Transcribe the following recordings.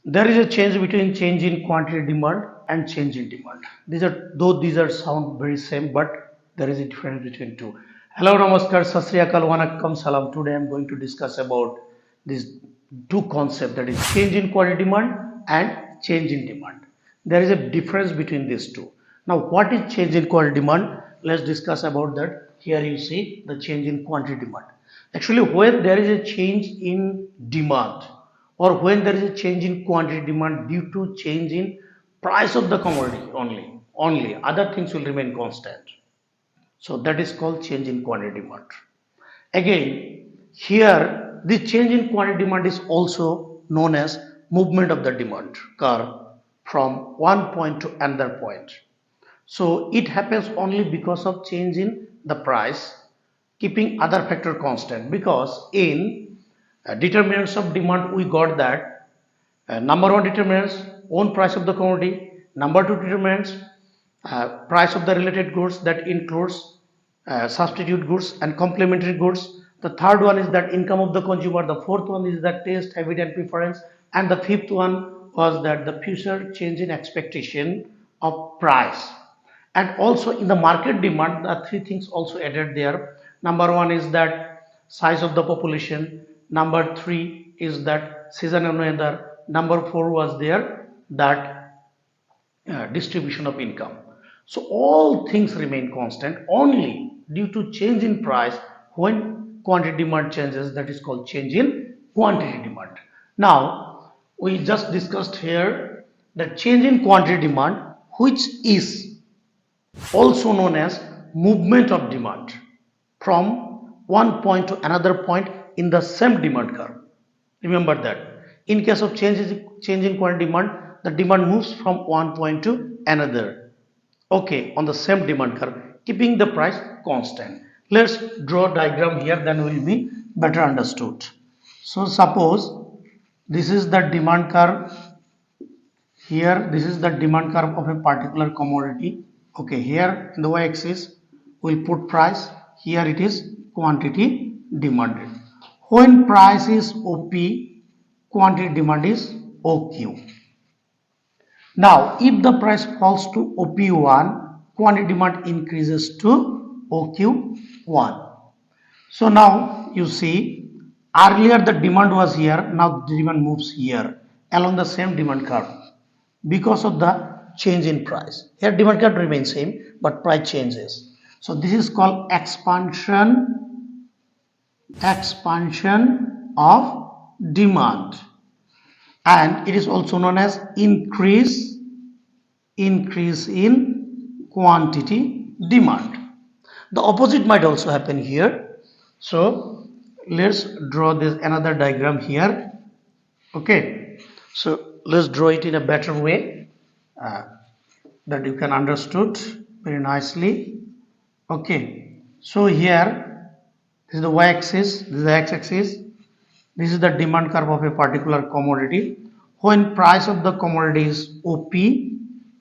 There is a change between change in quantity demand and change in demand. These are sound very same, but there is a difference between two. Hello, namaskar, sat sri akal, vanakkam, salam. Today I am going to discuss about these two concepts, that is change in quantity demand and change in demand. There is a difference between these two. Now, what is change in quantity demand? Let's discuss about that. Here you see the change in quantity demand. Actually, when there is a change in demand, or when there is a change in quantity demand due to change in price of the commodity, only other things will remain constant. So that is called change in quantity demand. Again, here the change in quantity demand is also known as movement of the demand curve from one point to another point. So it happens only because of change in the price, keeping other factor constant. Because in determinants of demand, we got that number one determinants own price of the commodity, number two determinants price of the related goods, that includes substitute goods and complementary goods. The third one is that income of the consumer. The fourth one is that taste, habit and preference, and the fifth one was that the future change in expectation of price. And also in the market demand, the three things also added there. Number one is that size of the population, number three is that season and weather, number four was there that distribution of income. So all things remain constant only due to change in price. When quantity demand changes, that is called change in quantity demand. Now we just discussed here that change in quantity demand, which is also known as movement of demand from one point to another point in the same demand curve. Remember that in case of change in quantity demand, the demand moves from one point to another, okay, on the same demand curve, keeping the price constant. Let's draw a diagram here, then will be better understood. So suppose this is the demand curve. Here this is the demand curve of a particular commodity. Okay, here in the y-axis we'll put price, here it is quantity demanded. When price is OP, quantity demand is OQ. Now if the price falls to OP1, quantity demand increases to OQ1. So now you see, earlier the demand was here, now the demand moves here along the same demand curve because of the change in price. Here demand curve remains same, but price changes. So this is called expansion of demand, and it is also known as increase in quantity demand. The opposite might also happen here. So let's draw this another diagram here. Okay, so let's draw it in a better way that you can understood very nicely. Okay, so here this is the y-axis, this is the x-axis, this is the demand curve of a particular commodity. When price of the commodity is OP,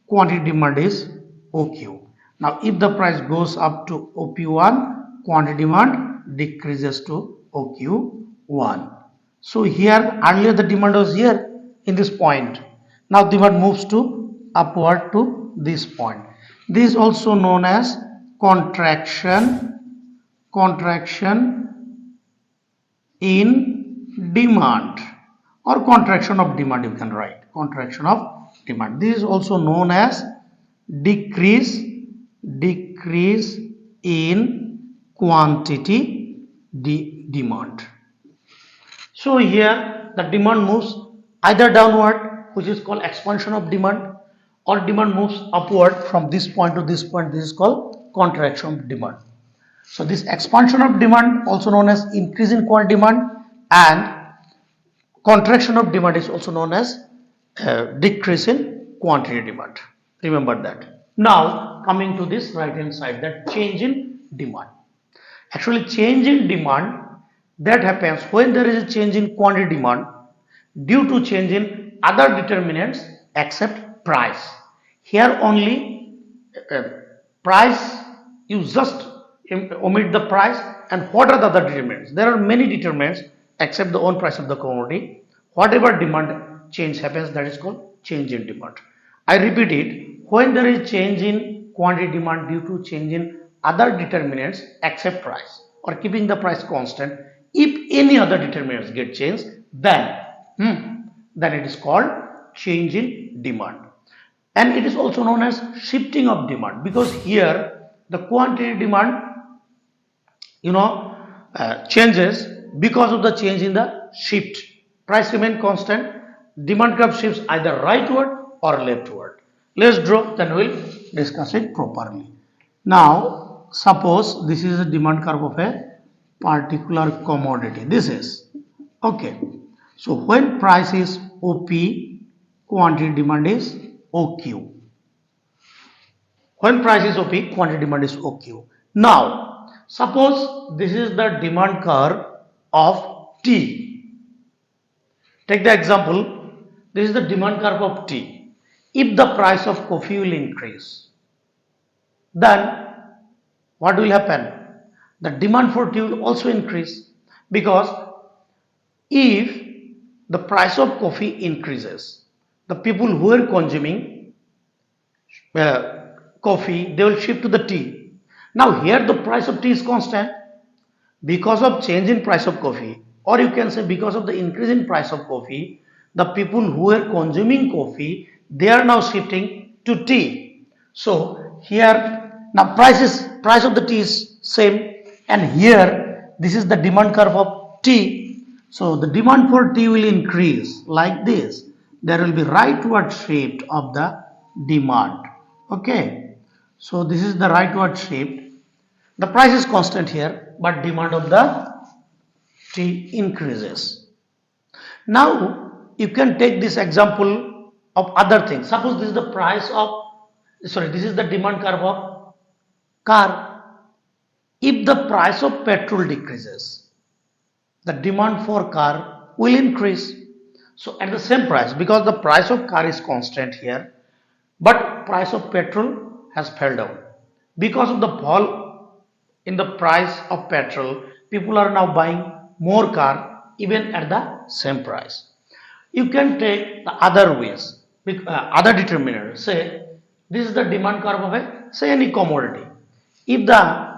quantity demand is OQ. Now if the price goes up to OP1, quantity demand decreases to OQ1. So here earlier the demand was here in this point. Now demand moves to upward to this point. This is also known as contraction in demand, or contraction of demand, you can write contraction of demand. This is also known as decrease in quantity demand. So here the demand moves either downward, which is called expansion of demand, or demand moves upward from this point to this point. This is called contraction of demand. So this expansion of demand, also known as increase in quantity demand, and contraction of demand is also known as decrease in quantity demand. Remember that. Now coming to this right hand side, that change in demand. Actually change in demand, that happens when there is a change in quantity demand due to change in other determinants except price. Here only price, you just omit the price, and what are the other determinants? There are many determinants except the own price of the commodity. Whatever demand change happens, that is called change in demand. I repeat it, when there is change in quantity demand due to change in other determinants except price or keeping the price constant, if any other determinants get changed, then it is called change in demand. And it is also known as shifting of demand, because here the quantity demand changes because of the change in the shift. Price remain constant, demand curve shifts either rightward or leftward. Let's draw, then we'll discuss it properly. Now suppose this is a demand curve of a particular commodity. This is okay. So when price is OP, quantity demand is OQ. When price is OP, quantity demand is OQ. Now, suppose this is the demand curve of T. Take the example, this is the demand curve of tea. If the price of coffee will increase, then what will happen? The demand for tea will also increase, because if the price of coffee increases, the people who are consuming coffee, they will shift to the tea. Now here the price of tea is constant because of change in price of coffee, or you can say because of the increase in price of coffee, the people who are consuming coffee, they are now shifting to tea. So here now price of the tea is same, and here this is the demand curve of tea. So the demand for tea will increase like this. There will be rightward shift of the demand. Okay, so this is the rightward shift. The price is constant here, but demand of the tea increases. Now you can take this example of other things. Suppose this is the price of, sorry, this is the demand curve of car. If the price of petrol decreases, the demand for car will increase. So at the same price, because the price of car is constant here, but price of petrol has fell down. Because of the fall in the price of petrol, people are now buying more car even at the same price. You can take the other ways, other determiner. Say this is the demand curve of a, say, any commodity. If the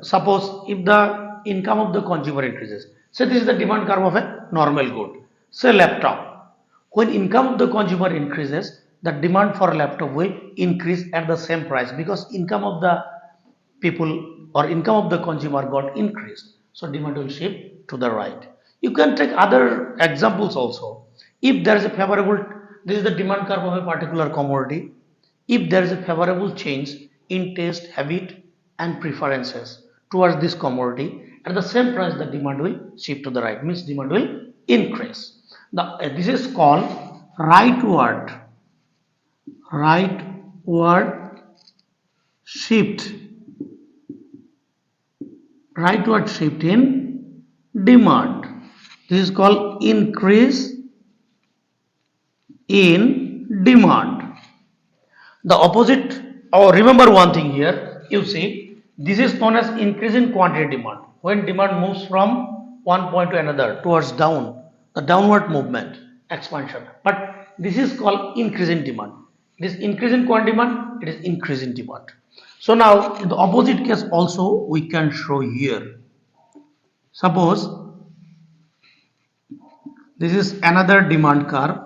suppose if the income of the consumer increases, say this is the demand curve of a normal good, say laptop. When income of the consumer increases, the demand for laptop will increase at the same price, because income of the people or income of the consumer got increased, so demand will shift to the right. You can take other examples also. If there is a favorable, this is the demand curve of a particular commodity. If there is a favorable change in taste, habit and preferences towards this commodity, at the same price the demand will shift to the right, means demand will increase. This is called rightward shift, rightward shift in demand. This is called increase in demand. The opposite, or remember one thing here, you see, this is known as increase in quantity demand. When demand moves from one point to another towards down, the downward movement, expansion. But this is called increase in demand. It is increase in quantity demand, it is increase in demand. So now in the opposite case also we can show here. Suppose this is another demand curve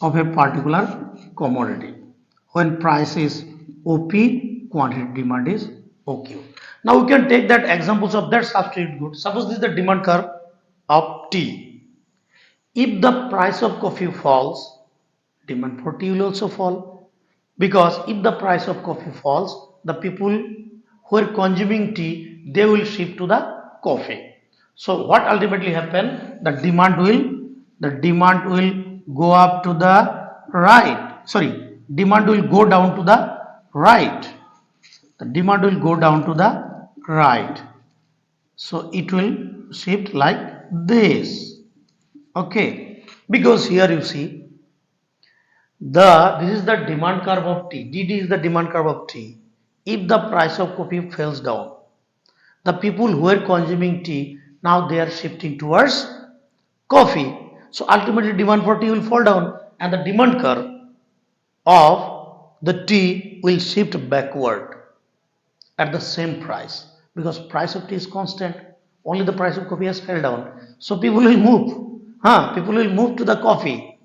of a particular commodity. When price is OP, quantity demand is OQ. Now we can take that examples of that substitute good. Suppose this is the demand curve of tea. If the price of coffee falls, demand for tea will also fall. Because if the price of coffee falls, the people who are consuming tea, they will shift to the coffee. So what ultimately happen? The demand will go up to the right. Sorry, demand will go down to the right. The demand will go down to the right. So it will shift like this. Okay, because here you see this is the demand curve of tea. DD is the demand curve of tea. If the price of coffee falls down, the people who are consuming tea, now they are shifting towards coffee. So ultimately demand for tea will fall down and the demand curve of the tea will shift backward at the same price because price of tea is constant. Only the price of coffee has fell down. So people will move. People will move to the coffee.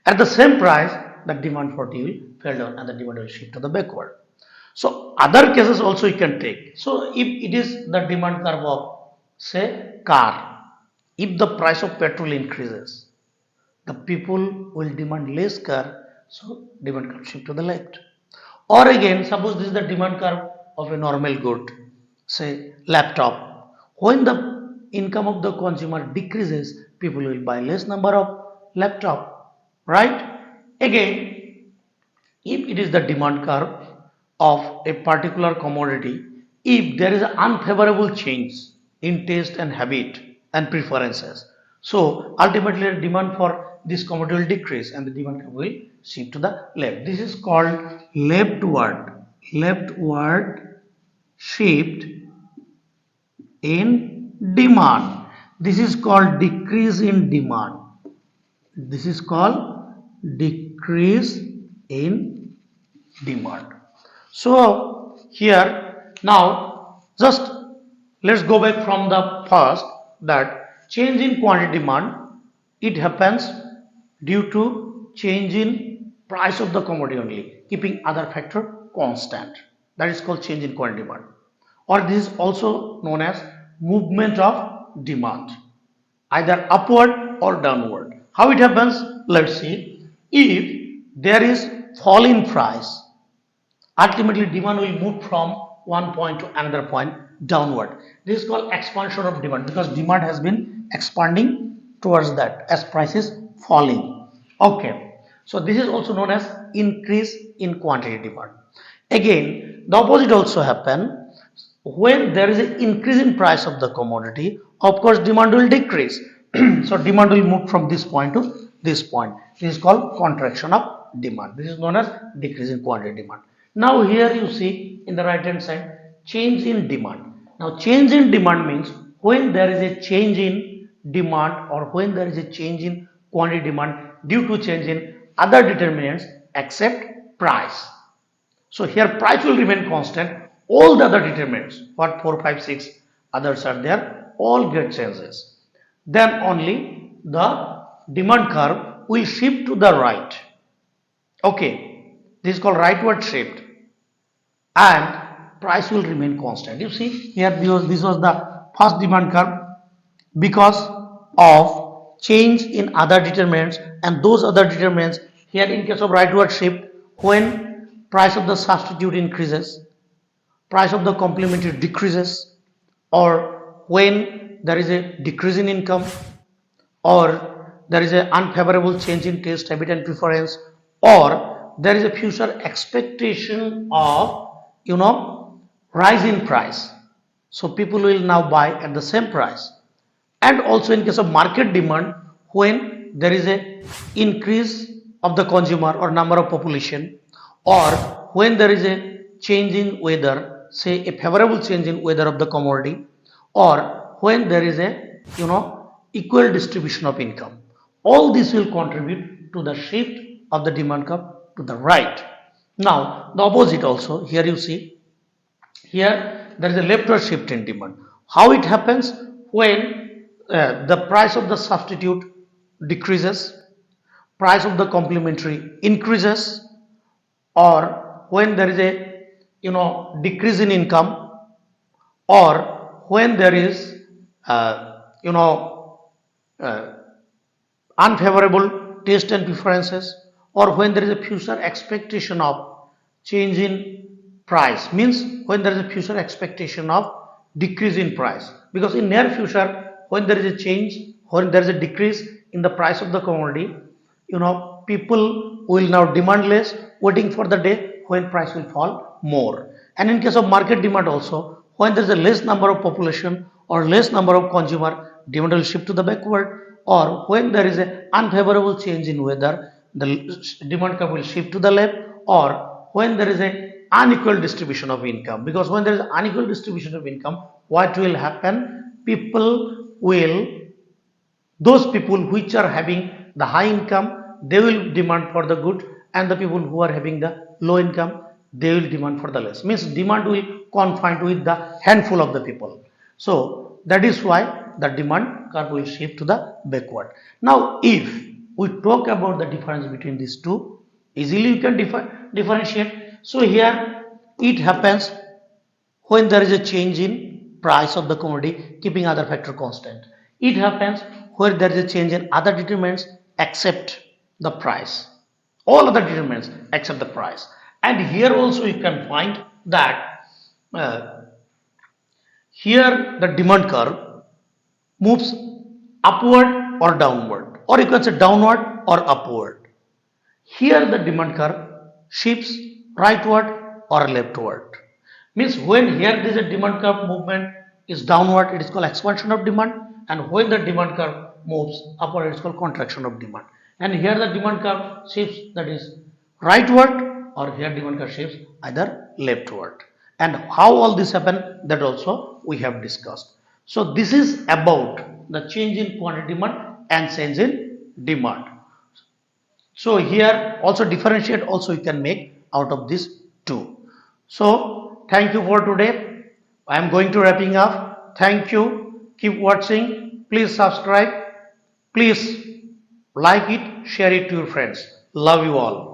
At the same price, the demand for tea will fell down and the demand will shift to the backward. So other cases also you can take. So if it is the demand curve of say car, if the price of petrol increases, the people will demand less car, so demand curve shift to the left. Or again, suppose this is the demand curve of a normal good, say laptop. When the income of the consumer decreases, people will buy less number of laptop, right? Again, if it is the demand curve of a particular commodity, if there is an unfavorable change in taste and habit and preferences, so ultimately the demand for this commodity will decrease and the demand curve will shift to the left. This is called leftward shift in demand. This is called decrease in demand. This is called decrease in demand. So here now just let's go back from the first that change in quantity demand, it happens due to change in price of the commodity only, keeping other factor constant. That is called change in quantity demand, or this is also known as movement of demand, either upward or downward. How it happens? Let's see. If there is fall in price, ultimately demand will move from one point to another point downward. This is called expansion of demand because demand has been expanding towards that as price is falling. Okay, so this is also known as increase in quantity demand. Again, the opposite also happen. When there is an increase in price of the commodity, of course demand will decrease. So demand will move from this point to this point. This is called contraction of demand. This is known as decrease in quantity demand. Now here you see in the right hand side change in demand. Now change in demand means when there is a change in demand or when there is a change in quantity demand due to change in other determinants except price. So here price will remain constant. All the other determinants, what 4, 5, 6 others are there, all get changes. Then only the demand curve will shift to the right. Okay, this is called rightward shift, and price will remain constant. You see here this was the first demand curve because of change in other determinants, and those other determinants here in case of rightward shift, when price of the substitute increases, price of the complementary decreases, or when there is a decrease in income, or there is an unfavorable change in taste, habit and preference, or there is a future expectation of rise in price, so people will now buy at the same price. And also in case of market demand, when there is a increase of the consumer or number of population, or when there is a change in weather, say a favorable change in weather of the commodity, or when there is a equal distribution of income, all this will contribute to the shift of the demand curve to the right. Now the opposite also, here you see here there is a leftward shift in demand. How it happens? When the price of the substitute decreases, price of the complementary increases, or when there is a decrease in income, or when there is you know uh, unfavorable taste and preferences, or when there is a future expectation of change in price, means when there is a future expectation of decrease in price, because in near future when there is a change, when there is a decrease in the price of the commodity, people will now demand less, waiting for the day when price will fall more. And in case of market demand also, when there is a less number of population or less number of consumer, demand will shift to the backward, or when there is an unfavorable change in weather, the demand curve will shift to the left, or when there is a unequal distribution of income, because when there is unequal distribution of income, what will happen? People will those people which are having the high income, they will demand for the good, and the people who are having the low income, they will demand for the less. Means demand will confined with the handful of the people. So that is why the demand curve will shift to the backward. Now if we talk about the difference between these two, easily you can differentiate. So here it happens when there is a change in price of the commodity keeping other factor constant. It happens where there is a change in other determinants except the price. All other determinants except the price. And here also you can find that uh, here the demand curve moves upward or downward, or you can say downward or upward. Here the demand curve shifts rightward or leftward. Means when here there is a demand curve movement is downward, it is called expansion of demand, and when the demand curve moves upward, it is called contraction of demand. And here the demand curve shifts, that is rightward, or here demand curve shifts either leftward. And how all this happen, that also we have discussed. So this is about the change in quantity demand and change in demand. So here also differentiate also you can make out of this two. So thank you for today. I am going to wrapping up. Thank you. Keep watching. Please subscribe. Please like it, share it to your friends. Love you all.